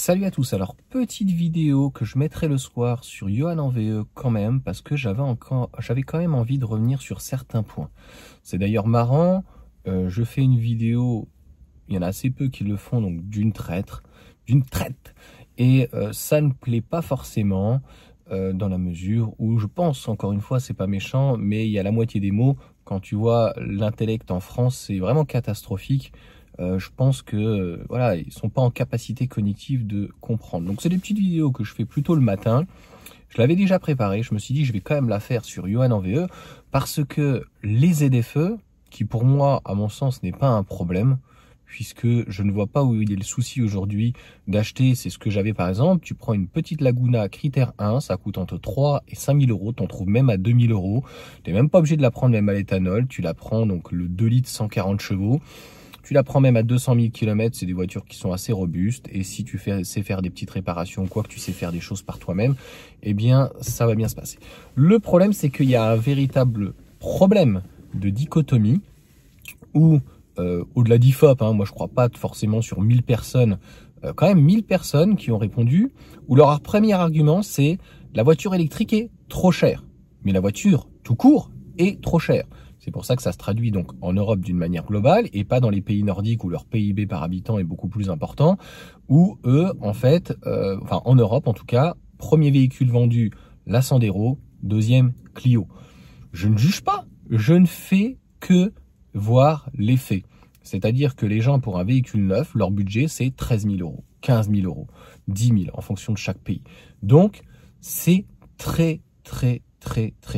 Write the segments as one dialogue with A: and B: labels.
A: Salut à tous, alors petite vidéo que je mettrai le soir sur Johan en VE quand même, parce que j'avais quand même envie de revenir sur certains points. C'est d'ailleurs marrant, je fais une vidéo, il y en a assez peu qui le font, donc d'une traite, et ça ne plaît pas forcément, dans la mesure où je pense, encore une fois, c'est pas méchant, mais il y a la moitié des mots, quand tu vois l'intellect en France, c'est vraiment catastrophique. Je pense que voilà, ils sont pas en capacité cognitive de comprendre. Donc c'est des petites vidéos que je fais plutôt le matin. Je l'avais déjà préparé, je me suis dit je vais quand même la faire sur Johan en VE parce que les ZFE, qui pour moi, à mon sens, n'est pas un problème, puisque je ne vois pas où il est le souci aujourd'hui d'acheter, c'est ce que j'avais par exemple, tu prends une petite Laguna critère 1, ça coûte entre 3 et 5 000 euros, t'en trouves même à 2 000 euros, t'es même pas obligé de la prendre même à l'éthanol, tu la prends donc le 2 litres 140 chevaux, tu la prends même à 200 000 km, c'est des voitures qui sont assez robustes. Et si tu sais faire des petites réparations, quoi que tu sais faire des choses par toi-même, eh bien, ça va bien se passer. Le problème, c'est qu'il y a un véritable problème de dichotomie où, au-delà d'IFOP, moi je crois pas forcément sur 1000 personnes, quand même 1000 personnes qui ont répondu, où leur premier argument, c'est la voiture électrique est trop chère. Mais la voiture, tout court, est trop chère. C'est pour ça que ça se traduit donc en Europe d'une manière globale et pas dans les pays nordiques où leur PIB par habitant est beaucoup plus important, où eux, en fait, en Europe en tout cas, premier véhicule vendu, la Sandero, deuxième Clio. Je ne juge pas, je ne fais que voir les faits. C'est-à-dire que les gens pour un véhicule neuf, leur budget c'est 13 000 euros, 15 000 euros, 10 000 en fonction de chaque pays. Donc c'est très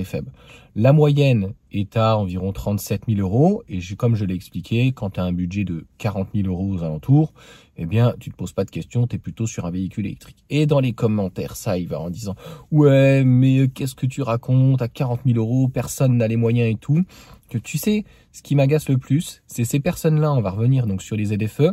A: faible. La moyenne est à environ 37 000 euros et comme je l'ai expliqué, quand tu as un budget de 40 000 euros aux alentours, eh bien, tu te poses pas de questions, tu es plutôt sur un véhicule électrique. Et dans les commentaires, ça il va en disant « Ouais, mais qu'est-ce que tu racontes? À 40 000 euros, personne n'a les moyens et tout. » Que tu sais, ce qui m'agace le plus, c'est ces personnes-là, on va revenir donc sur les ZFE,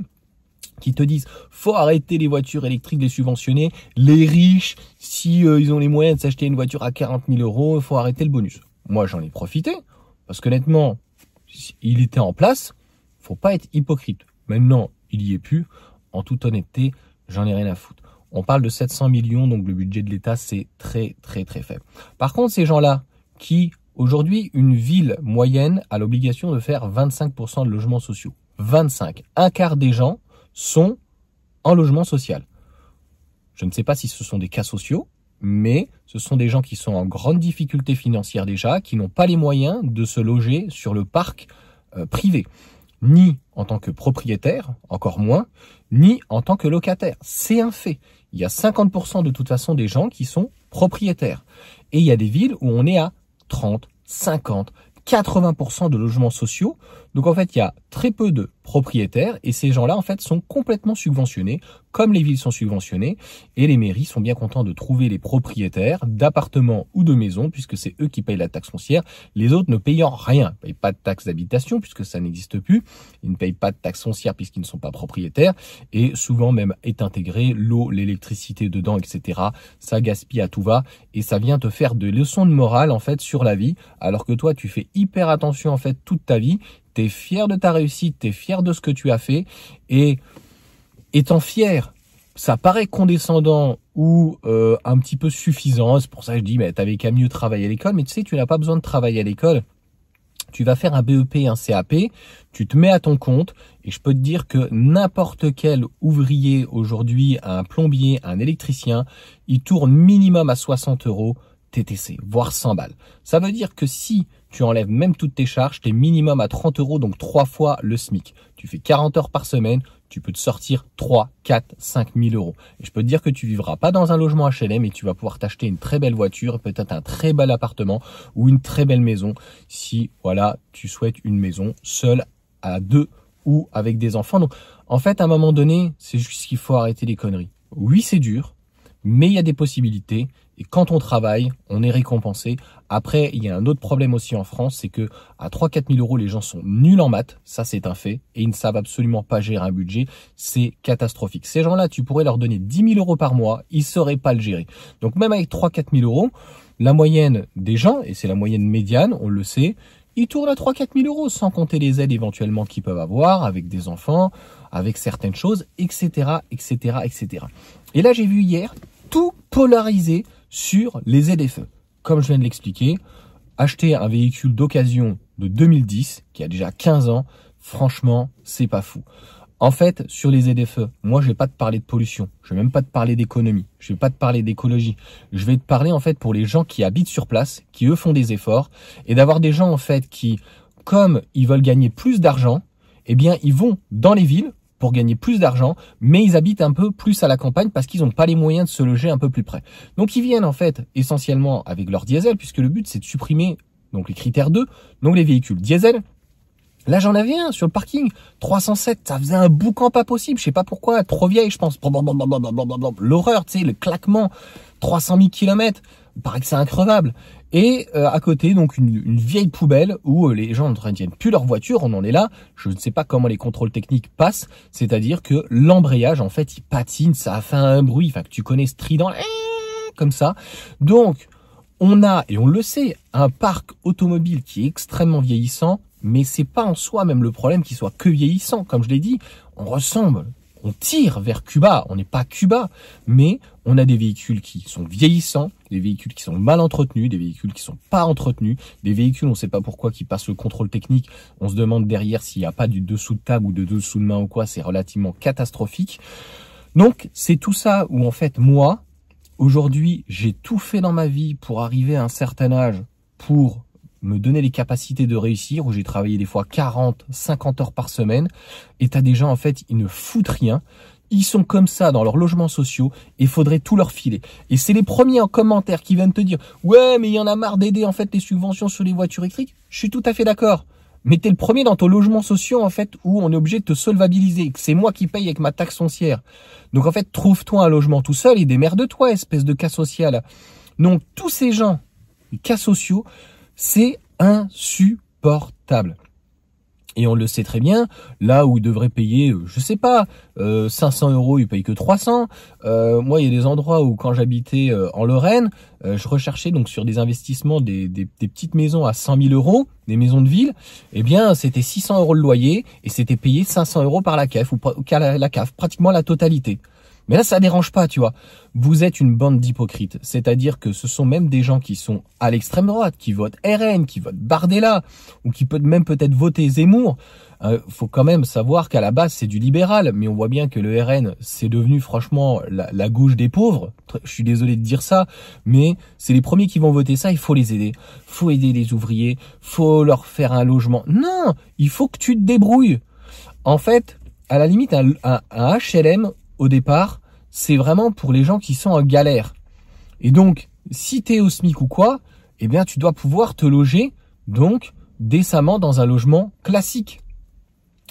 A: qui te disent faut arrêter les voitures électriques, les subventionner, les riches, si ils ont les moyens de s'acheter une voiture à 40 000 euros, il faut arrêter le bonus. Moi j'en ai profité, parce qu'honnêtement, il était en place, faut pas être hypocrite. Maintenant, il y est plus, en toute honnêteté, j'en ai rien à foutre. On parle de 700 millions, donc le budget de l'État, c'est très faible. Par contre, ces gens-là, qui, aujourd'hui, une ville moyenne a l'obligation de faire 25% de logements sociaux. 25. Un quart des gens sont en logement social. Je ne sais pas si ce sont des cas sociaux, mais ce sont des gens qui sont en grande difficulté financière déjà, qui n'ont pas les moyens de se loger sur le parc privé, ni en tant que propriétaire, encore moins, ni en tant que locataire. C'est un fait. Il y a 50% de toute façon des gens qui sont propriétaires. Et il y a des villes où on est à 30, 50, 80% de logements sociaux. Donc en fait, il y a très peu de propriétaires et ces gens-là en fait sont complètement subventionnés, comme les villes sont subventionnées et les mairies sont bien contents de trouver les propriétaires d'appartements ou de maisons puisque c'est eux qui payent la taxe foncière. Les autres ne payant rien, ils ne payent pas de taxe d'habitation puisque ça n'existe plus, ils ne payent pas de taxe foncière puisqu'ils ne sont pas propriétaires et souvent même est intégré l'eau, l'électricité dedans, etc. Ça gaspille à tout va et ça vient te faire des leçons de morale en fait sur la vie alors que toi tu fais hyper attention en fait toute ta vie. T'es fier de ta réussite, t'es fier de ce que tu as fait et étant fier, ça paraît condescendant ou un petit peu suffisant. C'est pour ça que je dis, mais t'avais qu'à mieux travailler à l'école. Mais tu sais, tu n'as pas besoin de travailler à l'école. Tu vas faire un BEP, un CAP, tu te mets à ton compte et je peux te dire que n'importe quel ouvrier aujourd'hui, un plombier, un électricien, il tourne minimum à 60 euros TTC, voire 100 balles. Ça veut dire que si tu enlèves même toutes tes charges, tu es minimum à 30 euros, donc 3 fois le SMIC. Tu fais 40 heures par semaine, tu peux te sortir 3, 4, 5 000 euros. Et je peux te dire que tu vivras pas dans un logement HLM et tu vas pouvoir t'acheter une très belle voiture, peut-être un très bel appartement ou une très belle maison si voilà tu souhaites une maison seule, à deux ou avec des enfants. Donc en fait à un moment donné, c'est juste qu'il faut arrêter les conneries. Oui c'est dur, mais il y a des possibilités et quand on travaille, on est récompensé. Après, il y a un autre problème aussi en France, c'est que à 3-4 000 euros, les gens sont nuls en maths, ça c'est un fait, et ils ne savent absolument pas gérer un budget, c'est catastrophique. Ces gens-là, tu pourrais leur donner 10 000 euros par mois, ils ne sauraient pas le gérer. Donc même avec 3-4 000 euros, la moyenne des gens, et c'est la moyenne médiane, on le sait, ils tournent à 3-4 000 euros, sans compter les aides éventuellement qu'ils peuvent avoir avec des enfants, avec certaines choses, etc., etc., etc. Et là, j'ai vu hier tout polarisé sur les ZFE. Comme je viens de l'expliquer, acheter un véhicule d'occasion de 2010, qui a déjà 15 ans, franchement, c'est pas fou. En fait, sur les ZFE, moi, je vais pas te parler de pollution. Je vais même pas te parler d'économie. Je vais pas te parler d'écologie. Je vais te parler, en fait, pour les gens qui habitent sur place, qui, eux, font des efforts, et d'avoir des gens, en fait, qui, comme ils veulent gagner plus d'argent, eh bien, ils vont dans les villes pour gagner plus d'argent, mais ils habitent un peu plus à la campagne parce qu'ils n'ont pas les moyens de se loger un peu plus près. Donc, ils viennent, en fait, essentiellement avec leur diesel, puisque le but, c'est de supprimer, donc, les critères 2, donc les véhicules diesel. Là, j'en avais un sur le parking, 307, ça faisait un boucan pas possible, je sais pas pourquoi, trop vieille, je pense. L'horreur, tu sais, le claquement, 300 000 km, il paraît que c'est increvable. Et à côté, donc, une vieille poubelle où les gens n'entretiennent plus leur voiture, on en est là. Je ne sais pas comment les contrôles techniques passent, c'est-à-dire que l'embrayage, en fait, il patine, ça a fait un bruit, enfin, que tu connais strident, comme ça. Donc, on a, et on le sait, un parc automobile qui est extrêmement vieillissant, mais c'est pas en soi même le problème qu'il soit que vieillissant. Comme je l'ai dit, on ressemble, on tire vers Cuba, on n'est pas Cuba, mais on a des véhicules qui sont vieillissants, des véhicules qui sont mal entretenus, des véhicules qui sont pas entretenus, des véhicules, on ne sait pas pourquoi, qui passent le contrôle technique. On se demande derrière s'il n'y a pas du dessous de table ou de dessous de main ou quoi, c'est relativement catastrophique. Donc, c'est tout ça où en fait, moi, aujourd'hui, j'ai tout fait dans ma vie pour arriver à un certain âge, pour me donner les capacités de réussir, où j'ai travaillé des fois 40, 50 heures par semaine, et t'as des gens, en fait, ils ne foutent rien, ils sont comme ça dans leurs logements sociaux, et il faudrait tout leur filer. Et c'est les premiers en commentaire qui viennent te dire « Ouais, mais il y en a marre d'aider, en fait, les subventions sur les voitures électriques. » Je suis tout à fait d'accord. Mais t'es le premier dans ton logement social, en fait, où on est obligé de te solvabiliser, que c'est moi qui paye avec ma taxe foncière. Donc, en fait, trouve-toi un logement tout seul et démerde-toi, espèce de cas social. Donc, tous ces gens, les cas sociaux, c'est insupportable. Et on le sait très bien, là où ils devraient payer, je sais pas, 500 €, ils payent que 300. Moi, il y a des endroits où, quand j'habitais en Lorraine, je recherchais donc sur des investissements des petites maisons à 100 000 €, des maisons de ville. Eh bien, c'était 600 € le loyer et c'était payé 500 € par la CAF, ou la CAF, pratiquement la totalité. Mais là, ça dérange pas, tu vois. Vous êtes une bande d'hypocrites. C'est-à-dire que ce sont même des gens qui sont à l'extrême droite, qui votent RN, qui votent Bardella, ou qui peuvent même peut-être voter Zemmour. Faut quand même savoir qu'à la base, c'est du libéral. Mais on voit bien que le RN, c'est devenu franchement la gauche des pauvres. Je suis désolé de dire ça, mais c'est les premiers qui vont voter ça. Il faut les aider. Faut aider les ouvriers. Faut leur faire un logement. Non, il faut que tu te débrouilles. En fait, à la limite, un HLM, au départ, c'est vraiment pour les gens qui sont en galère. Et donc, si tu es au SMIC ou quoi, eh bien, tu dois pouvoir te loger, donc, décemment dans un logement classique.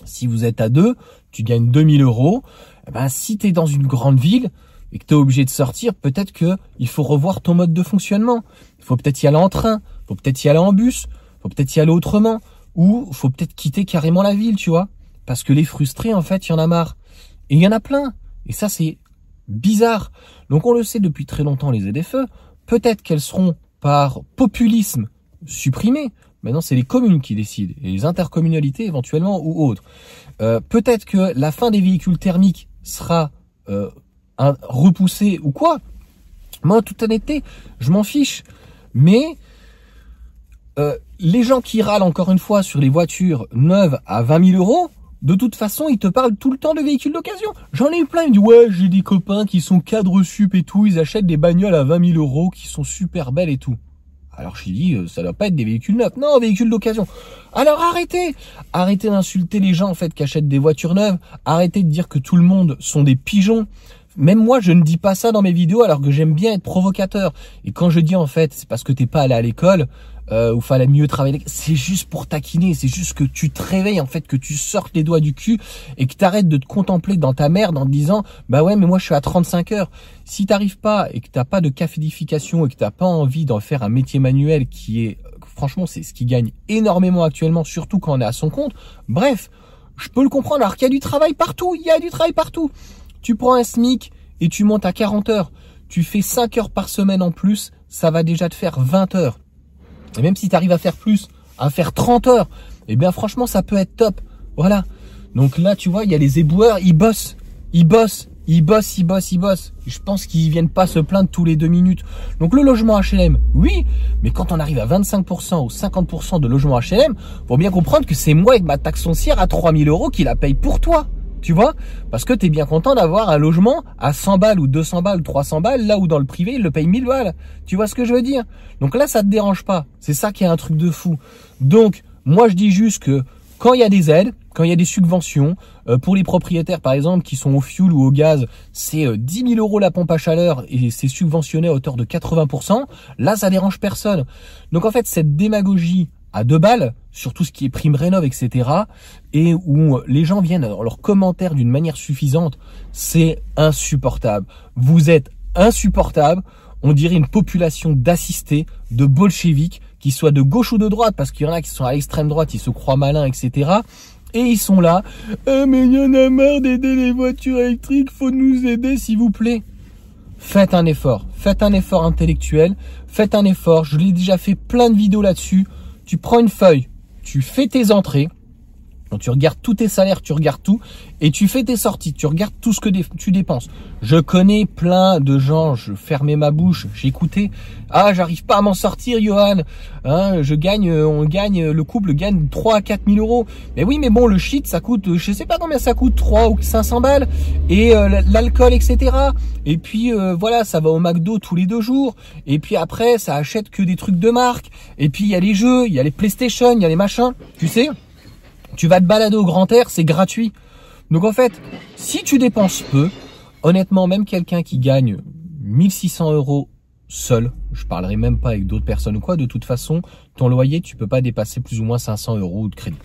A: Si vous êtes à deux, tu gagnes 2000 €. Eh ben, si tu es dans une grande ville et que tu es obligé de sortir, peut-être que il faut revoir ton mode de fonctionnement. Il faut peut-être y aller en train, il faut peut-être y aller en bus, il faut peut-être y aller autrement, ou il faut peut-être quitter carrément la ville, tu vois. Parce que les frustrés, en fait, il y en a marre. Et il y en a plein. Et ça, c'est bizarre. Donc, on le sait depuis très longtemps, les ZFE. Peut-être qu'elles seront, par populisme, supprimées. Maintenant, c'est les communes qui décident. Et les intercommunalités, éventuellement, ou autres. Peut-être que la fin des véhicules thermiques sera repoussée ou quoi. Moi, en toute honnêteté, je m'en fiche. Mais les gens qui râlent, encore une fois, sur les voitures neuves à 20 000 €, de toute façon, ils te parlent tout le temps de véhicules d'occasion. J'en ai eu plein, ils me disent « Ouais, j'ai des copains qui sont cadres sup et tout, ils achètent des bagnoles à 20 000 € qui sont super belles et tout. » Alors je lui dis « Ça doit pas être des véhicules neufs. » Non, véhicules d'occasion. Alors arrêtez d'insulter les gens en fait qui achètent des voitures neuves. Arrêtez de dire que tout le monde sont des pigeons. Même moi, je ne dis pas ça dans mes vidéos alors que j'aime bien être provocateur. Et quand je dis en fait, c'est parce que t'es pas allé à l'école, où fallait mieux travailler, c'est juste pour taquiner, c'est juste que tu te réveilles en fait, que tu sortes les doigts du cul et que t'arrêtes de te contempler dans ta merde en te disant bah ouais mais moi je suis à 35 heures. Si t'arrives pas et que t'as pas de caféification et que t'as pas envie d'en faire un métier manuel qui est, franchement c'est ce qui gagne énormément actuellement, surtout quand on est à son compte, bref, je peux le comprendre alors qu'il y a du travail partout, il y a du travail partout. Tu prends un SMIC et tu montes à 40 heures, tu fais 5 heures par semaine en plus, ça va déjà te faire 20 heures. Et même si tu arrives à faire plus, à faire 30 heures, eh bien franchement ça peut être top. Voilà. Donc là, tu vois, il y a les éboueurs, ils bossent. Ils bossent. Je pense qu'ils viennent pas se plaindre tous les 2 minutes. Donc le logement HLM, oui, mais quand on arrive à 25% ou 50% de logement HLM, faut bien comprendre que c'est moi avec ma taxe foncière à 3000 € qui la paye pour toi. Tu vois? Parce que t'es bien content d'avoir un logement à 100 balles ou 200 balles, 300 balles, là où dans le privé, ils le payent 1000 balles. Tu vois ce que je veux dire? Donc là, ça te dérange pas. C'est ça qui est un truc de fou. Donc, moi, je dis juste que quand il y a des aides, quand il y a des subventions, pour les propriétaires, par exemple, qui sont au fioul ou au gaz, c'est 10 000 € la pompe à chaleur et c'est subventionné à hauteur de 80%. Là, ça dérange personne. Donc, en fait, cette démagogie à 2 balles sur tout ce qui est prime rénov, etc. et où les gens viennent dans leurs commentaires d'une manière suffisante, c'est insupportable. Vous êtes insupportable. On dirait une population d'assistés, de bolcheviques, qui soient de gauche ou de droite, parce qu'il y en a qui sont à l'extrême droite, ils se croient malins, etc. Et ils sont là. Ah, mais il y en a marre d'aider les voitures électriques, faut nous aider, s'il vous plaît. Faites un effort intellectuel, faites un effort. Je l'ai déjà fait plein de vidéos là-dessus. Tu prends une feuille, tu fais tes entrées, donc tu regardes tous tes salaires, tu regardes tout, et tu fais tes sorties, tu regardes tout ce que tu dépenses. Je connais plein de gens, je fermais ma bouche, j'écoutais. Ah, j'arrive pas à m'en sortir, Johan. Hein, le couple gagne 3 à 4 000 €. Mais oui, mais bon, le shit, ça coûte, je sais pas combien ça coûte, 3 ou 500 balles. Et l'alcool, etc. Et puis, voilà, ça va au McDo tous les 2 jours. Et puis après, ça achète que des trucs de marque. Et puis, il y a les jeux, il y a les PlayStation, il y a les machins, tu sais. Tu vas te balader au grand air, c'est gratuit. Donc en fait, si tu dépenses peu, honnêtement, même quelqu'un qui gagne 1600 € seul, je parlerai même pas avec d'autres personnes ou quoi, de toute façon, ton loyer, tu peux pas dépasser plus ou moins 500 € de crédit.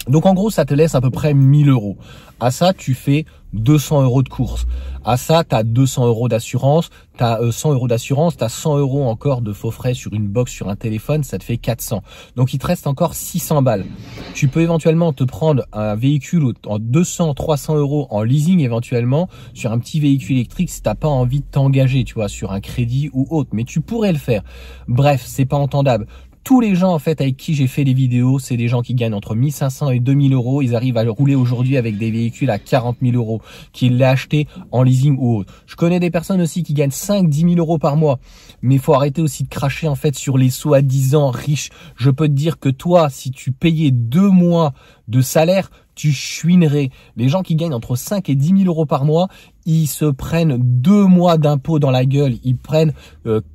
A: Donc en gros, ça te laisse à peu près 1000 €. À ça, tu fais 200 € de course. À ça, tu as 200 € d'assurance, tu as 100 € d'assurance, tu as 100 € encore de faux frais sur une box, sur un téléphone, ça te fait 400. Donc il te reste encore 600 balles. Tu peux éventuellement te prendre un véhicule en 200, 300 € en leasing éventuellement sur un petit véhicule électrique si t'as pas envie de t'engager, tu vois, sur un crédit ou autre. Mais tu pourrais le faire. Bref, c'est pas entendable. Tous les gens en fait avec qui j'ai fait les vidéos, c'est des gens qui gagnent entre 1500 et 2000 €. Ils arrivent à rouler aujourd'hui avec des véhicules à 40 000 €, qu'ils l'aient acheté en leasing ou autre. Je connais des personnes aussi qui gagnent 5-10 000 € par mois. Mais il faut arrêter aussi de cracher en fait sur les soi-disant riches. Je peux te dire que toi, si tu payais 2 mois de salaire, tu chouinerais. Les gens qui gagnent entre 5 et 10 000 € par mois, ils se prennent 2 mois d'impôts dans la gueule. Ils prennent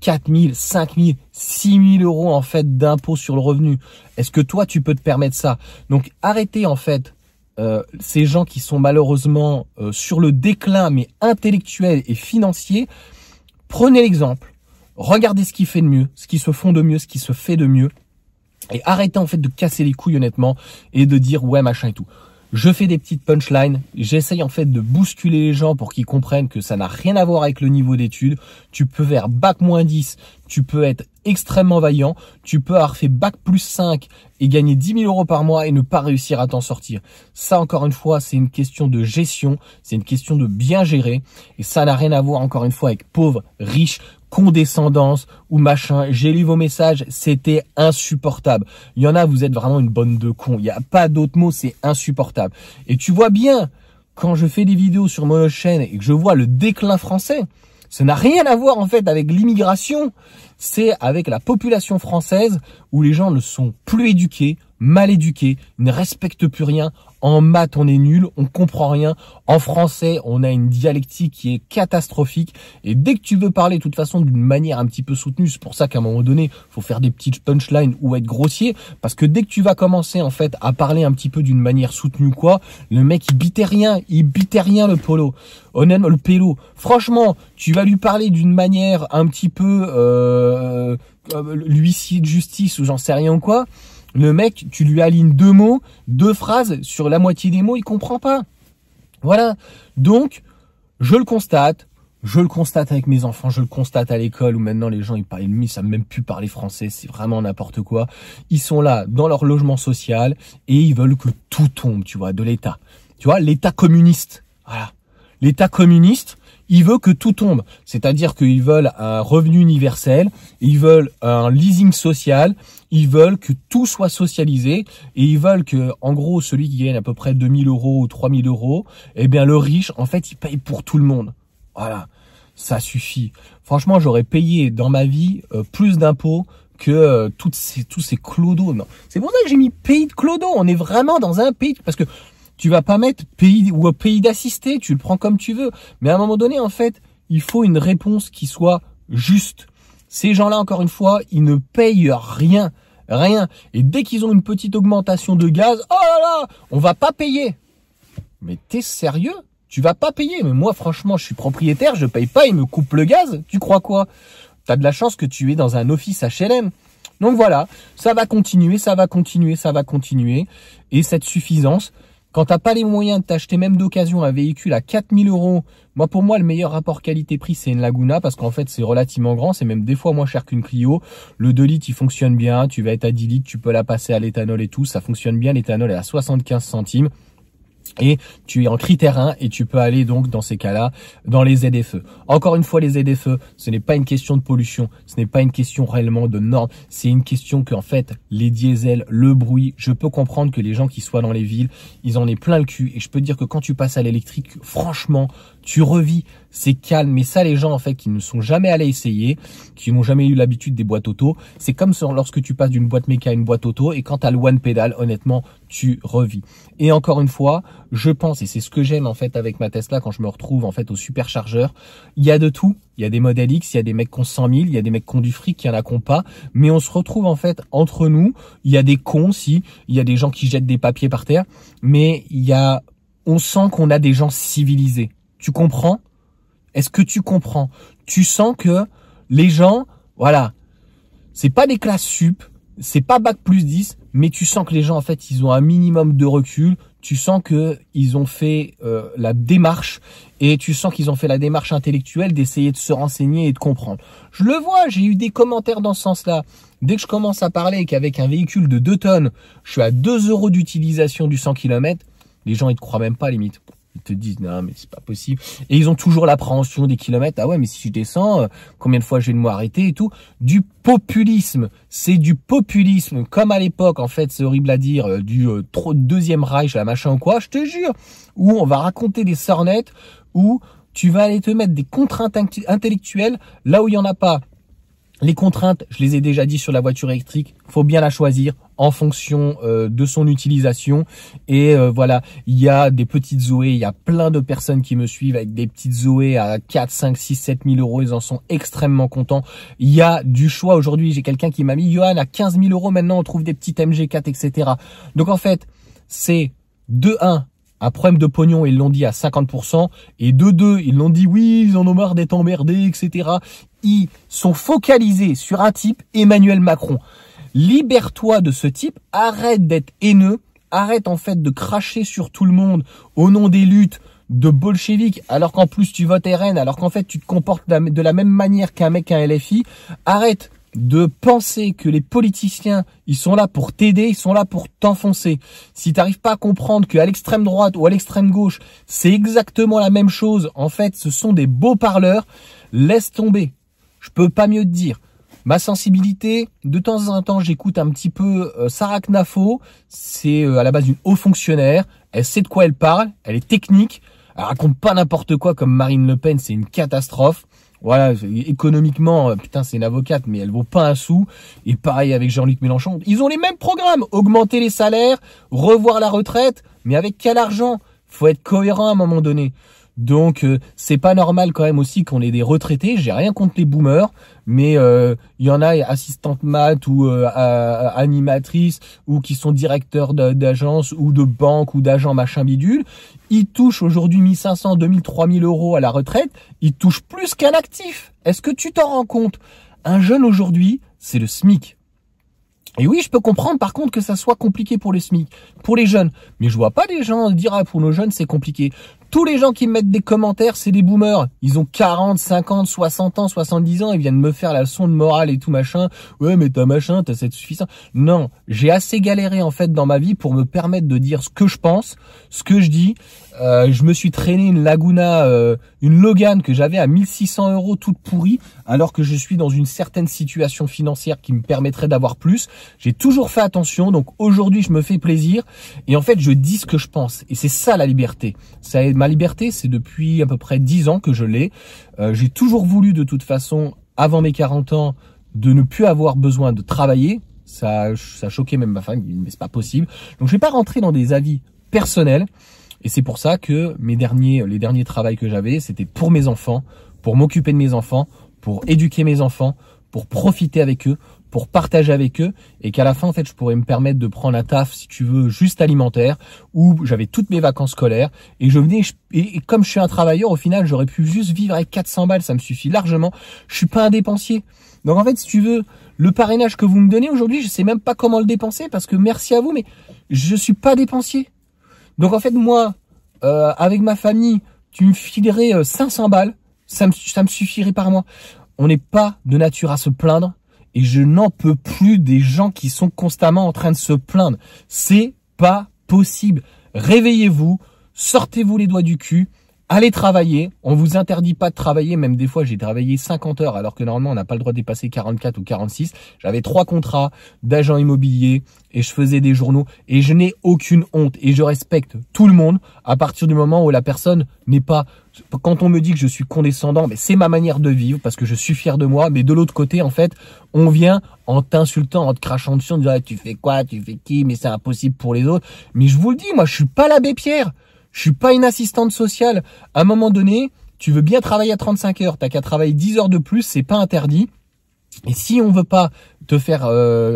A: 4 000, 5 000, 6 000 € en fait d'impôts sur le revenu. Est-ce que toi, tu peux te permettre ça? Donc arrêtez en fait ces gens qui sont malheureusement sur le déclin, mais intellectuel et financier. Prenez l'exemple. Regardez ce qui fait de mieux, ce qui se font de mieux, ce qui se fait de mieux. Et arrêtez en fait de casser les couilles honnêtement et de dire ouais machin et tout. Je fais des petites punchlines, j'essaye en fait de bousculer les gens pour qu'ils comprennent que ça n'a rien à voir avec le niveau d'études. Tu peux faire bac-10, tu peux être extrêmement vaillant, tu peux avoir fait bac+5 et gagner 10 000 € par mois et ne pas réussir à t'en sortir. Ça encore une fois, c'est une question de gestion, c'est une question de bien gérer et ça n'a rien à voir encore une fois avec pauvre, riche, condescendance ou machin. J'ai lu vos messages, c'était insupportable. Il y en a, vous êtes vraiment une bande de cons. Il n'y a pas d'autre mot, c'est insupportable. Et tu vois bien, quand je fais des vidéos sur mon chaîne et que je vois le déclin français, ça n'a rien à voir en fait avec l'immigration. C'est avec la population française où les gens ne sont plus éduqués, mal éduqués, ne respectent plus rien. En maths, on est nul, on comprend rien. En français, on a une dialectique qui est catastrophique. Et dès que tu veux parler, de toute façon, d'une manière un petit peu soutenue, c'est pour ça qu'à un moment donné, faut faire des petites punchlines ou être grossier. Parce que dès que tu vas commencer, en fait, à parler un petit peu d'une manière soutenue, quoi, le mec, il bitait rien, le polo. Honnêtement, le pélo. Franchement, tu vas lui parler d'une manière un petit peu, l'huissier de justice ou j'en sais rien ou quoi. Le mec, tu lui alignes 2 mots, 2 phrases, sur la moitié des mots, il comprend pas. Voilà. Donc, je le constate avec mes enfants, je le constate à l'école où maintenant les gens, ils savent même plus parler français, c'est vraiment n'importe quoi. Ils sont là, dans leur logement social, et ils veulent que tout tombe, tu vois, de l'État. Tu vois, l'État communiste. Voilà. L'État communiste, il veut que tout tombe. C'est-à-dire qu'ils veulent un revenu universel, ils veulent un leasing social, ils veulent que tout soit socialisé et ils veulent que, en gros, celui qui gagne à peu près 2000 € ou 3000 €, eh bien, le riche, en fait, il paye pour tout le monde. Voilà. Ça suffit. Franchement, j'aurais payé dans ma vie plus d'impôts que tous ces clodos. Non. C'est pour ça que j'ai mis pays de clodos. On est vraiment dans un pays, parce que tu vas pas mettre pays ou pays d'assisté, tu le prends comme tu veux. Mais à un moment donné, en fait, il faut une réponse qui soit juste. Ces gens-là, encore une fois, ils ne payent rien. Rien. Et dès qu'ils ont une petite augmentation de gaz, oh là là, on va pas payer. Mais t'es sérieux? Tu vas pas payer? Mais moi, franchement, je suis propriétaire, je paye pas, ils me coupent le gaz. Tu crois quoi? T'as de la chance que tu es dans un office HLM. Donc voilà, ça va continuer, ça va continuer, ça va continuer. Et cette suffisance, quand t'as pas les moyens de t'acheter même d'occasion un véhicule à 4000 €, moi pour moi le meilleur rapport qualité-prix c'est une Laguna parce qu'en fait c'est relativement grand, c'est même des fois moins cher qu'une Clio. Le 2 litres il fonctionne bien, tu vas être à 10 litres, tu peux la passer à l'éthanol et tout, ça fonctionne bien, l'éthanol est à 75 centimes. Et tu es en critère 1 et tu peux aller donc dans ces cas-là dans les ZFE. Encore une fois, les ZFE, ce n'est pas une question de pollution, ce n'est pas une question réellement de normes, c'est une question qu'en fait les diesels, le bruit, je peux comprendre que les gens qui soient dans les villes, ils en aient plein le cul et je peux te dire que quand tu passes à l'électrique, franchement, tu revis, c'est calme. Mais ça, les gens en fait qui ne sont jamais allés essayer, qui n'ont jamais eu l'habitude des boîtes auto, c'est comme lorsque tu passes d'une boîte méca à une boîte auto et quand tu as le one pédale, honnêtement, tu revis. Et encore une fois, je pense, et c'est ce que j'aime en fait avec ma Tesla quand je me retrouve en fait au superchargeur, il y a de tout. Il y a des modèles X, il y a des mecs qui ont 100 000, il y a des mecs qui ont du fric, il y en a qui n'ont pas, mais on se retrouve en fait entre nous. Il y a des cons, si, il y a des gens qui jettent des papiers par terre, mais on sent qu'on a des gens civilisés. Tu comprends? Est-ce que tu comprends? Tu sens que les gens, voilà, c'est pas des classes sup, c'est pas bac plus 10, mais tu sens que les gens, en fait, ils ont un minimum de recul. Tu sens que ils ont fait la démarche et tu sens qu'ils ont fait la démarche intellectuelle d'essayer de se renseigner et de comprendre. Je le vois, j'ai eu des commentaires dans ce sens-là. Dès que je commence à parler qu'avec un véhicule de 2 tonnes, je suis à 2 € d'utilisation du 100 km, les gens, ils te croient même pas, limite. Ils te disent, non, mais c'est pas possible. Et ils ont toujours l'appréhension des kilomètres. Ah ouais, mais si je descends, combien de fois je vais me arrêter et tout. Du populisme. C'est du populisme. Comme à l'époque, en fait, c'est horrible à dire, du deuxième Reich, la machin ou quoi, je te jure. Où on va raconter des sornettes, où tu vas aller te mettre des contraintes intellectuelles là où il y en a pas. Les contraintes, je les ai déjà dit sur la voiture électrique, faut bien la choisir en fonction de son utilisation. Et voilà, il y a des petites Zoé, il y a plein de personnes qui me suivent avec des petites Zoé à 4, 5, 6, 7 000 €, ils en sont extrêmement contents. Il y a du choix aujourd'hui, j'ai quelqu'un qui m'a mis, Johan, à 15 000 € maintenant on trouve des petites MG4, etc. Donc en fait, c'est de 1, un problème de pognon, ils l'ont dit à 50%, et de 2, ils l'ont dit, oui, ils en ont marre d'être emmerdés, etc. Ils sont focalisés sur un type, Emmanuel Macron. Libère-toi de ce type, arrête d'être haineux, arrête en fait de cracher sur tout le monde au nom des luttes de bolcheviques, alors qu'en plus tu votes RN, alors qu'en fait tu te comportes de la même manière qu'un mec à LFI. Arrête de penser que les politiciens, ils sont là pour t'aider, ils sont là pour t'enfoncer. Si tu n'arrives pas à comprendre qu'à l'extrême droite ou à l'extrême gauche, c'est exactement la même chose, en fait, ce sont des beaux parleurs, laisse tomber. Je peux pas mieux te dire. Ma sensibilité, de temps en temps, j'écoute un petit peu Sarah Knafo. C'est à la base une haut fonctionnaire. Elle sait de quoi elle parle. Elle est technique. Elle raconte pas n'importe quoi comme Marine Le Pen. C'est une catastrophe. Voilà, économiquement, putain, c'est une avocate, mais elle vaut pas un sou. Et pareil avec Jean-Luc Mélenchon. Ils ont les mêmes programmes. Augmenter les salaires, revoir la retraite. Mais avec quel argent? Faut être cohérent à un moment donné. Donc c'est pas normal quand même aussi qu'on ait des retraités. J'ai rien contre les boomers, mais il y en a assistantes maths ou animatrices ou qui sont directeurs d'agence ou de banque ou d'agents machin bidule. Ils touchent aujourd'hui 1500, 2000, 3000 € à la retraite. Ils touchent plus qu'un actif. Est-ce que tu t'en rends compte? Un jeune aujourd'hui, c'est le SMIC. Et oui, je peux comprendre par contre que ça soit compliqué pour le SMIC, pour les jeunes. Mais je vois pas des gens dire, ah, pour nos jeunes, c'est compliqué. Tous les gens qui me mettent des commentaires, c'est des boomers. Ils ont 40, 50, 60 ans, 70 ans. Ils viennent me faire la leçon de morale et tout machin. Ouais, mais t'as machin, t'as cette suffisance. Non, j'ai assez galéré en fait dans ma vie pour me permettre de dire ce que je pense, ce que je dis. Je me suis traîné une Laguna une Logan que j'avais à 1600 € toute pourrie, alors que je suis dans une certaine situation financière qui me permettrait d'avoir plus. J'ai toujours fait attention, donc aujourd'hui je me fais plaisir et en fait je dis ce que je pense. Et c'est ça la liberté. Ma liberté, c'est depuis à peu près 10 ans que je l'ai. J'ai toujours voulu de toute façon, avant mes 40 ans, de ne plus avoir besoin de travailler. Ça choquait même ma femme, mais c'est pas possible. Donc je vais pas rentrer dans des avis personnels. Et c'est pour ça que les derniers travails que j'avais, c'était pour mes enfants, pour m'occuper de mes enfants, pour éduquer mes enfants, pour profiter avec eux, pour partager avec eux, et qu'à la fin, en fait, je pourrais me permettre de prendre un taf, si tu veux, juste alimentaire, où j'avais toutes mes vacances scolaires, et je venais, et comme je suis un travailleur, au final, j'aurais pu juste vivre avec 400 balles, ça me suffit largement. Je suis pas un dépensier. Donc en fait, si tu veux, le parrainage que vous me donnez aujourd'hui, je sais même pas comment le dépenser, parce que merci à vous, mais je suis pas dépensier. Donc en fait, moi, avec ma famille, tu me filerais 500 balles, ça me suffirait par mois. On n'est pas de nature à se plaindre et je n'en peux plus des gens qui sont constamment en train de se plaindre. C'est pas possible. Réveillez-vous, sortez-vous les doigts du cul, allez travailler. On vous interdit pas de travailler. Même des fois, j'ai travaillé 50 heures alors que normalement, on n'a pas le droit de dépasser 44 ou 46. J'avais 3 contrats d'agent immobilier et je faisais des journaux et je n'ai aucune honte et je respecte tout le monde à partir du moment où la personne n'est pas... Quand on me dit que je suis condescendant, mais c'est ma manière de vivre parce que je suis fier de moi. Mais de l'autre côté, en fait, on vient en t'insultant, en te crachant dessus, en disant tu fais quoi, tu fais qui, mais c'est impossible pour les autres. Mais je vous le dis, moi, je suis pas l'abbé Pierre. Je suis pas une assistante sociale. À un moment donné, tu veux bien travailler à 35 heures, t'as qu'à travailler 10 heures de plus, c'est pas interdit. Et si on veut pas te faire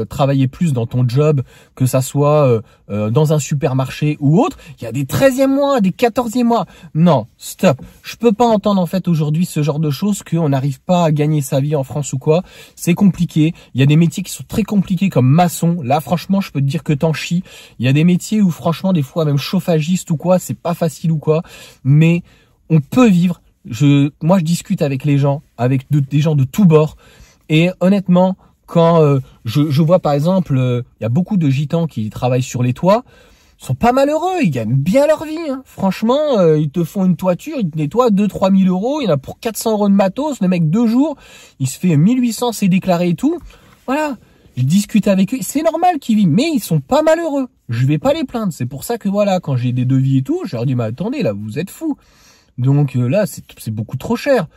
A: travailler plus dans ton job, que ça soit dans un supermarché ou autre, il y a des 13e mois, des 14e mois. Non, stop. Je peux pas entendre en fait aujourd'hui ce genre de choses, qu'on n'arrive pas à gagner sa vie en France ou quoi. C'est compliqué. Il y a des métiers qui sont très compliqués comme maçon. Là, franchement, je peux te dire que t'en chies. Il y a des métiers où franchement, des fois, même chauffagiste ou quoi, c'est pas facile ou quoi. Mais on peut vivre. Moi, je discute avec les gens, avec des gens de tous bords. Et honnêtement, quand je vois par exemple, il y a beaucoup de gitans qui travaillent sur les toits, ils sont pas malheureux, ils gagnent bien leur vie. Hein. Franchement, ils te font une toiture, ils te nettoient 2-3 000 €, il y en a pour 400 € de matos, le mec 2 jours, il se fait 1800, c'est déclaré et tout. Voilà, je discute avec eux, c'est normal qu'ils vivent, mais ils sont pas malheureux. Je vais pas les plaindre, c'est pour ça que voilà, quand j'ai des devis et tout, je leur dis, mais attendez, là, vous êtes fous. Donc là, c'est beaucoup trop cher.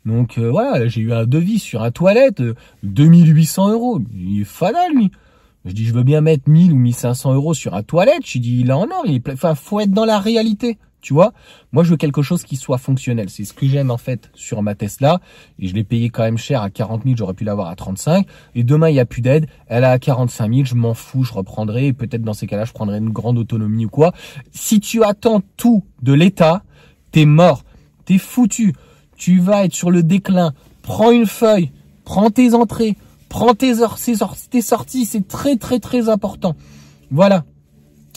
A: Donc voilà, j'ai eu un devis sur un toilette, 2800 €. Il est fada, lui. Je dis, je veux bien mettre 1000 ou 1500 € sur un toilette. Je dis, là, non, enfin, faut être dans la réalité. Tu vois, moi, je veux quelque chose qui soit fonctionnel. C'est ce que j'aime, en fait, sur ma Tesla. Et je l'ai payé quand même cher à 40 000. J'aurais pu l'avoir à 35. Et demain, il n'y a plus d'aide. Elle a à 45 000. Je m'en fous. Je reprendrai. Et peut-être dans ces cas-là, je prendrai une grande autonomie ou quoi. Si tu attends tout de l'État, t'es mort. T'es foutu. Tu vas être sur le déclin. Prends une feuille. Prends tes entrées. Prends tes sorties. C'est très, très, très important. Voilà.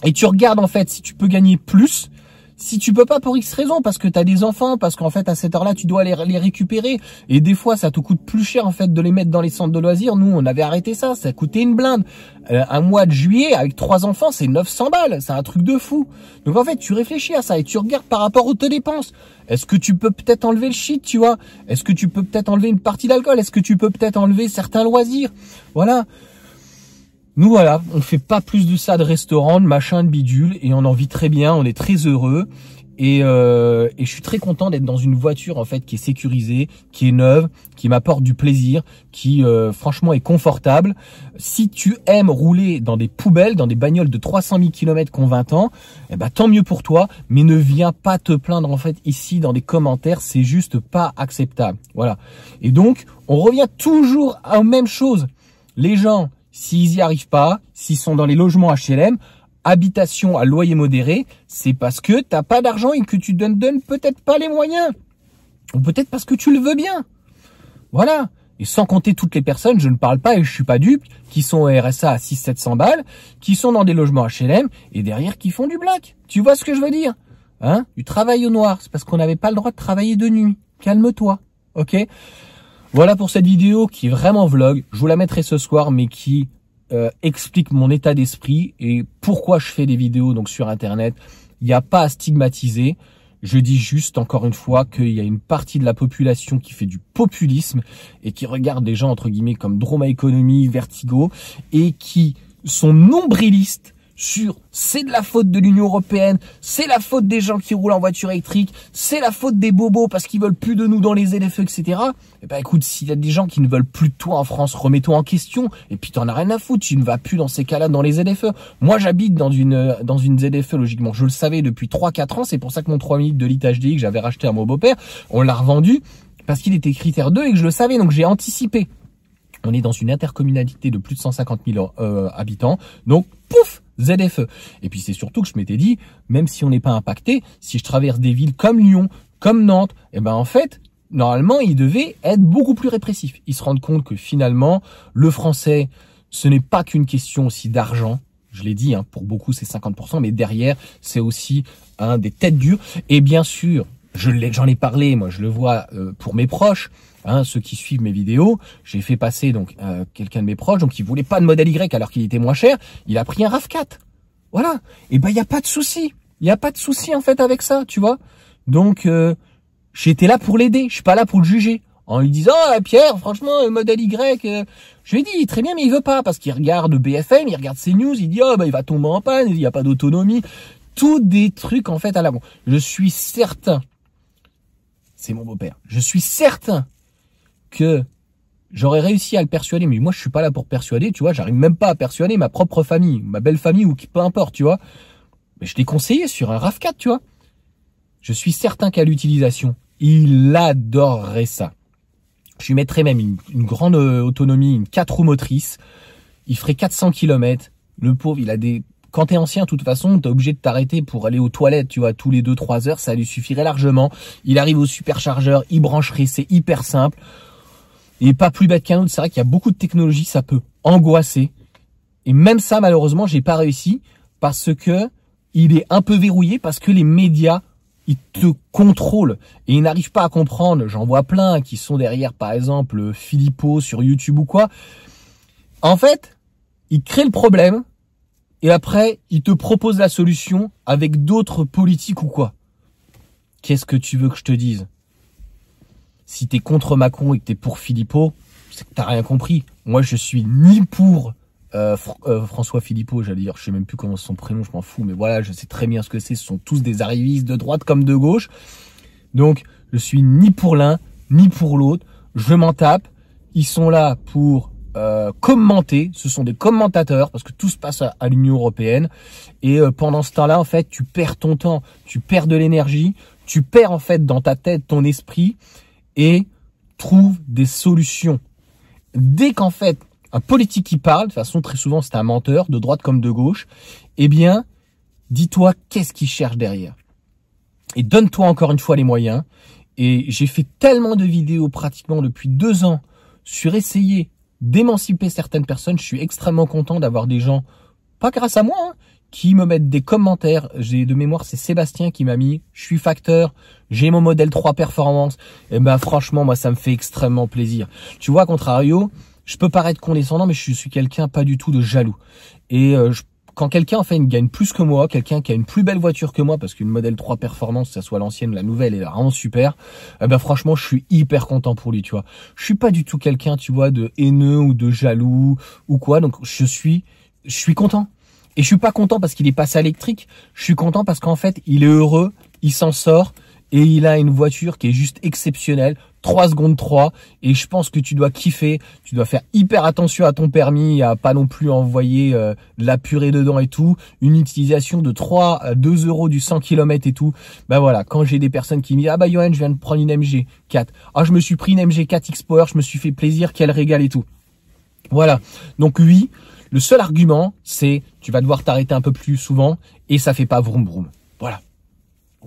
A: Et tu regardes, en fait, si tu peux gagner plus. Si tu peux pas pour X raison, parce que tu as des enfants, parce qu'en fait, à cette heure-là, tu dois les récupérer. Et des fois, ça te coûte plus cher, en fait, de les mettre dans les centres de loisirs. Nous, on avait arrêté ça. Ça coûtait une blinde. Un mois de juillet, avec 3 enfants, c'est 900 balles. C'est un truc de fou. Donc, en fait, tu réfléchis à ça et tu regardes par rapport aux tes dépenses. Est-ce que tu peux peut-être enlever le shit, tu vois? Est-ce que tu peux peut-être enlever une partie d'alcool? Est-ce que tu peux peut-être enlever certains loisirs? Voilà. Nous, voilà, on fait pas plus de ça, de restaurant, de machin, de bidule, et on en vit très bien, on est très heureux, et je suis très content d'être dans une voiture, en fait, qui est sécurisée, qui est neuve, qui m'apporte du plaisir, qui, franchement, est confortable. Si tu aimes rouler dans des poubelles, dans des bagnoles de 300 000 km qui ont 20 ans, eh ben, tant mieux pour toi, mais ne viens pas te plaindre, en fait, ici, dans des commentaires, c'est juste pas acceptable. Voilà. Et donc, on revient toujours à la même chose. Les gens, s'ils y arrivent pas, s'ils sont dans les logements HLM, habitation à loyer modéré, c'est parce que t'as pas d'argent et que tu donnes peut-être pas les moyens. Ou peut-être parce que tu le veux bien. Voilà. Et sans compter toutes les personnes, je ne parle pas et je suis pas dupe, qui sont au RSA à 600-700 balles, qui sont dans des logements HLM et derrière qui font du black. Tu vois ce que je veux dire? Hein? Du travail au noir. C'est parce qu'on n'avait pas le droit de travailler de nuit. Calme-toi. Ok? Voilà pour cette vidéo qui est vraiment vlog. Je vous la mettrai ce soir, mais qui explique mon état d'esprit et pourquoi je fais des vidéos donc sur Internet. Il n'y a pas à stigmatiser. Je dis juste, encore une fois, qu'il y a une partie de la population qui fait du populisme et qui regarde des gens, entre guillemets, comme Droma Economy, Vertigo, et qui sont nombrilistes sur c'est de la faute de l'Union européenne, c'est la faute des gens qui roulent en voiture électrique, c'est la faute des bobos parce qu'ils veulent plus de nous dans les ZFE, etc. Eh ben écoute, s'il y a des gens qui ne veulent plus de toi en France, remets-toi en question, et puis t'en as rien à foutre, tu ne vas plus dans ces cas-là dans les ZFE. Moi j'habite dans une ZFE, logiquement, je le savais depuis 3-4 ans, c'est pour ça que mon 3 minutes de litre HDI que j'avais racheté à mon beau-père, on l'a revendu parce qu'il était critère 2 et que je le savais, donc j'ai anticipé. On est dans une intercommunalité de plus de 150 000 habitants, donc pouf, ZFE. Et puis c'est surtout que je m'étais dit, même si on n'est pas impacté, si je traverse des villes comme Lyon, comme Nantes, eh ben en fait, normalement, ils devaient être beaucoup plus répressifs. Ils se rendent compte que finalement, le français, ce n'est pas qu'une question aussi d'argent. Je l'ai dit, hein, pour beaucoup c'est 50%, mais derrière, c'est aussi des têtes dures. Et bien sûr, j'en ai parlé, moi je le vois pour mes proches, hein, ceux qui suivent mes vidéos, j'ai fait passer donc quelqu'un de mes proches, donc il voulait pas de modèle Y alors qu'il était moins cher, il a pris un RAV4. Voilà. Et ben il y a pas de souci. Il y a pas de souci en fait avec ça, tu vois. Donc j'étais là pour l'aider, je suis pas là pour le juger. En lui disant Pierre, franchement, modèle Y, je lui ai dit très bien, mais il veut pas parce qu'il regarde BFM, il regarde CNews, il dit il va tomber en panne, il y a pas d'autonomie, tout des trucs en fait à la bon. Je suis certain, c'est mon beau-père, je suis certain que j'aurais réussi à le persuader, mais moi je suis pas là pour persuader, tu vois, j'arrive même pas à persuader ma propre famille, ma belle famille ou qui peu importe, tu vois. Mais je l'ai conseillé sur un RAV4, tu vois. Je suis certain qu'à l'utilisation, il adorerait ça. Je lui mettrais même une grande autonomie, une 4 roues motrices. Il ferait 400 km. Le pauvre, il a des... Quand t'es ancien, de toute façon, t'es obligé de t'arrêter pour aller aux toilettes, tu vois, tous les 2-3 heures, ça lui suffirait largement. Il arrive au superchargeur, il brancherait, c'est hyper simple. Il est pas plus bête qu'un autre. C'est vrai qu'il y a beaucoup de technologies, ça peut angoisser. Et même ça, malheureusement, j'ai pas réussi parce que il est un peu verrouillé, parce que les médias, ils te contrôlent et ils n'arrivent pas à comprendre. J'en vois plein qui sont derrière, par exemple, Philippot sur YouTube ou quoi. En fait, ils créent le problème et après, ils te proposent la solution avec d'autres politiques ou quoi. Qu'est-ce que tu veux que je te dise? Si t'es contre Macron et que t'es pour Philippot, c'est que t'as rien compris. Moi, je suis ni pour François Philippot, j'allais dire, je sais même plus comment c'est son prénom, je m'en fous, mais voilà, je sais très bien ce que c'est. Ce sont tous des arrivistes de droite comme de gauche. Donc, je suis ni pour l'un, ni pour l'autre. Je m'en tape. Ils sont là pour commenter. Ce sont des commentateurs parce que tout se passe à l'Union européenne. Et pendant ce temps-là, en fait, tu perds ton temps, tu perds de l'énergie, tu perds en fait dans ta tête ton esprit et trouve des solutions. Dès qu'en fait un politique qui parle, de toute façon très souvent c'est un menteur, de droite comme de gauche, eh bien, dis-toi qu'est-ce qu'il cherche derrière. Et donne-toi encore une fois les moyens. Et j'ai fait tellement de vidéos pratiquement depuis 2 ans sur essayer d'émanciper certaines personnes. Je suis extrêmement content d'avoir des gens, pas grâce à moi, hein, qui me mettent des commentaires. J'ai de mémoire, c'est Sébastien qui m'a mis « Je suis facteur, j'ai mon modèle 3 performance ». Et ben franchement, moi ça me fait extrêmement plaisir. Tu vois, à contrario, je peux paraître condescendant, mais je suis quelqu'un pas du tout de jaloux. Et quand quelqu'un en fait gagne plus que moi, quelqu'un qui a une plus belle voiture que moi, parce qu'une modèle 3 performance, que ça soit l'ancienne ou la nouvelle, est vraiment super, eh ben franchement, je suis hyper content pour lui, tu vois. Je suis pas du tout quelqu'un, tu vois, de haineux ou de jaloux ou quoi, donc je suis content. Et je suis pas content parce qu'il est passé à l'électrique, je suis content parce qu'en fait, il est heureux, il s'en sort, et il a une voiture qui est juste exceptionnelle, 3 secondes 3, et je pense que tu dois kiffer, tu dois faire hyper attention à ton permis, à pas non plus envoyer de la purée dedans et tout, une utilisation de 3 à 2 euros du 100 km et tout. Ben voilà, quand j'ai des personnes qui me disent « Ah bah Johan, je viens de prendre une MG4, ah je me suis pris une MG4 X-Power, je me suis fait plaisir, quel régal et tout ». Voilà, donc oui, le seul argument, c'est tu vas devoir t'arrêter un peu plus souvent, et ça fait pas vroom vroom. Voilà.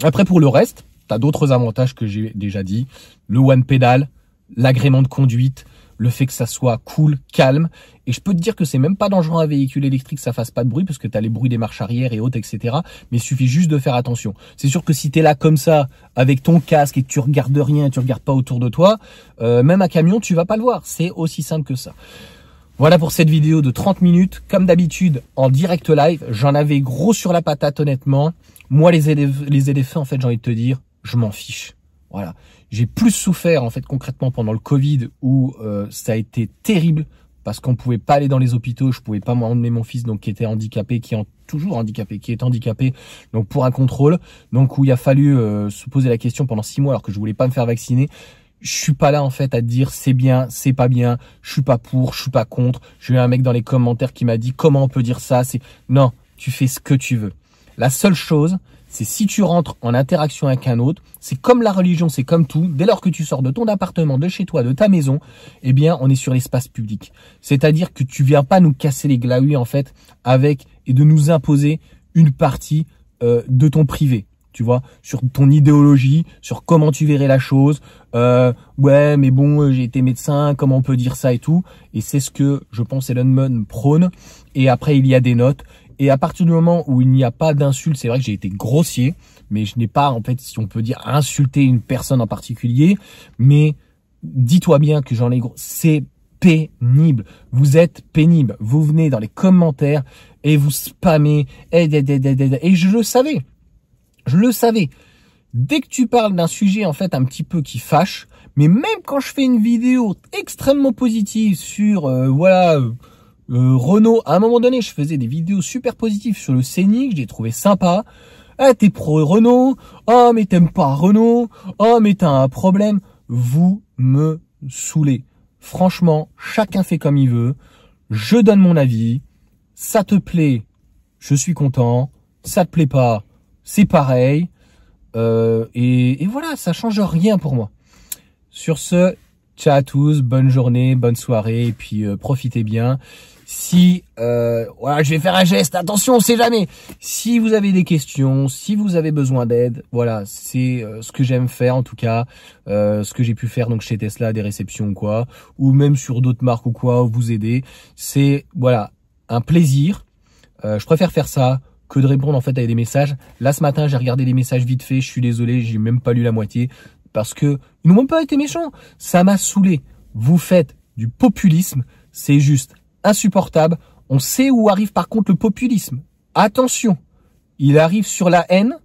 A: Après pour le reste, t'as d'autres avantages que j'ai déjà dit. Le one pedal, l'agrément de conduite, le fait que ça soit cool, calme. Et je peux te dire que c'est même pas dangereux un véhicule électrique, ça fasse pas de bruit, parce que t'as les bruits des marches arrière et autres, etc. Mais il suffit juste de faire attention. C'est sûr que si t'es là comme ça, avec ton casque et que tu regardes rien, tu regardes pas autour de toi, même un camion, tu vas pas le voir. C'est aussi simple que ça. Voilà pour cette vidéo de 30 minutes. Comme d'habitude, en direct live, j'en avais gros sur la patate, honnêtement. Moi, les ZFE, en fait, j'ai envie de te dire, je m'en fiche. Voilà. J'ai plus souffert, en fait, concrètement, pendant le Covid, où ça a été terrible, parce qu'on pouvait pas aller dans les hôpitaux, je pouvais pas m'emmener mon fils, donc qui était handicapé, qui est handicapé, donc pour un contrôle, donc où il a fallu se poser la question pendant 6 mois, alors que je voulais pas me faire vacciner. Je suis pas là, en fait, à te dire c'est bien, c'est pas bien, je suis pas pour, je suis pas contre. J'ai eu un mec dans les commentaires qui m'a dit comment on peut dire ça, non, tu fais ce que tu veux. La seule chose, c'est si tu rentres en interaction avec un autre, c'est comme la religion, c'est comme tout. Dès lors que tu sors de ton appartement, de chez toi, de ta maison, eh bien, on est sur l'espace public. C'est-à-dire que tu viens pas nous casser les glaouis, en fait, et de nous imposer une partie de ton privé. Tu vois, sur ton idéologie, sur comment tu verrais la chose. Ouais, mais bon, j'ai été médecin, comment on peut dire ça et tout. Et c'est ce que, je pense, Elon Musk prône. Et après, il y a des notes. Et à partir du moment où il n'y a pas d'insulte, c'est vrai que j'ai été grossier, mais je n'ai pas, en fait, si on peut dire, insulté une personne en particulier. Mais dis-toi bien que j'en ai gros. C'est pénible. Vous êtes pénible. Vous venez dans les commentaires et vous spammez. Et je le savais. Je le savais. Dès que tu parles d'un sujet, en fait, un petit peu qui fâche, mais même quand je fais une vidéo extrêmement positive sur, Renault, à un moment donné, je faisais des vidéos super positives sur le Scénic, j'ai trouvé sympa. Ah, t'es pro Renault. Ah, mais t'aimes pas Renault. Ah, mais t'as un problème. Vous me saoulez. Franchement, chacun fait comme il veut. Je donne mon avis. Ça te plaît, je suis content. Ça te plaît pas, c'est pareil. Et voilà, ça change rien pour moi. Sur ce, ciao à tous, bonne journée, bonne soirée, et puis profitez bien. Si, voilà, je vais faire un geste, attention, on sait jamais. Si vous avez des questions, si vous avez besoin d'aide, voilà, c'est ce que j'aime faire en tout cas, ce que j'ai pu faire donc chez Tesla, des réceptions ou quoi, ou même sur d'autres marques ou quoi, vous aider. C'est, voilà, un plaisir. Je préfère faire ça que de répondre en fait à des messages. Là, ce matin, j'ai regardé les messages vite fait, je suis désolé, j'ai même pas lu la moitié, parce que ils n'ont même pas été méchants. Ça m'a saoulé. Vous faites du populisme, c'est juste insupportable. On sait où arrive par contre le populisme. Attention, il arrive sur la haine.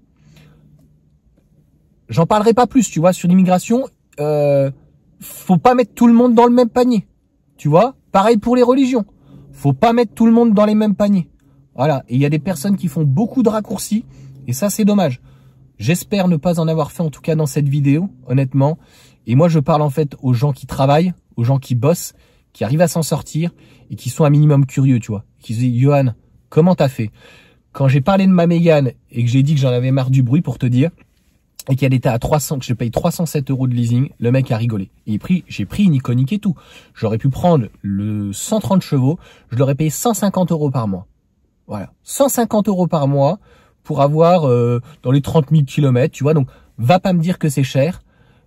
A: J'en parlerai pas plus, tu vois, sur l'immigration. Faut pas mettre tout le monde dans le même panier. Tu vois, pareil pour les religions. Faut pas mettre tout le monde dans les mêmes paniers. Voilà, et il y a des personnes qui font beaucoup de raccourcis, et ça c'est dommage. J'espère ne pas en avoir fait en tout cas dans cette vidéo, honnêtement. Et moi je parle en fait aux gens qui travaillent, aux gens qui bossent, qui arrivent à s'en sortir, et qui sont un minimum curieux, tu vois. Qui se disent, Johan, comment t'as fait? Quand j'ai parlé de ma Mégane, et que j'ai dit que j'en avais marre du bruit pour te dire, et qu'elle était à 300, que je paye 307 € de leasing, le mec a rigolé. Et j'ai pris une iconique et tout. J'aurais pu prendre le 130 chevaux, je l'aurais payé 150 € par mois. Voilà, 150 € par mois pour avoir dans les 30 000 km, tu vois. Donc, va pas me dire que c'est cher.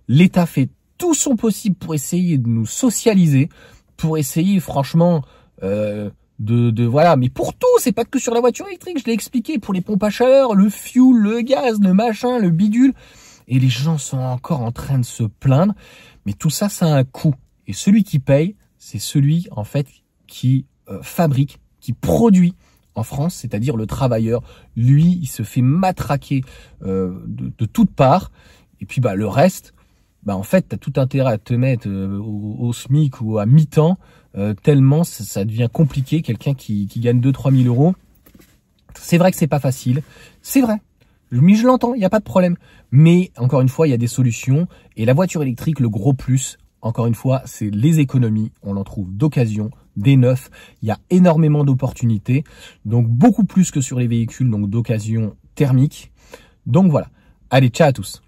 A: L'État fait tout son possible pour essayer de nous socialiser, pour essayer, franchement, voilà. Mais pour tout, c'est pas que sur la voiture électrique, je l'ai expliqué, pour les pompes à chaleur, le fuel, le gaz, le machin, le bidule. Et les gens sont encore en train de se plaindre. Mais tout ça, ça a un coût. Et celui qui paye, c'est celui, en fait, qui fabrique, qui produit en France, c'est-à-dire le travailleur. Lui, il se fait matraquer de toutes parts. Et puis, bah, le reste, bah, en fait, t'as tout intérêt à te mettre au SMIC ou à mi-temps, tellement ça devient compliqué. Quelqu'un qui gagne 2-3 000 €. C'est vrai que c'est pas facile. C'est vrai. Mais je l'entends, il n'y a pas de problème. Mais, encore une fois, il y a des solutions. Et la voiture électrique, le gros plus, encore une fois, c'est les économies. On en trouve d'occasion, des neufs. Il y a énormément d'opportunités. Donc, beaucoup plus que sur les véhicules, donc d'occasion thermique. Donc, voilà. Allez, ciao à tous.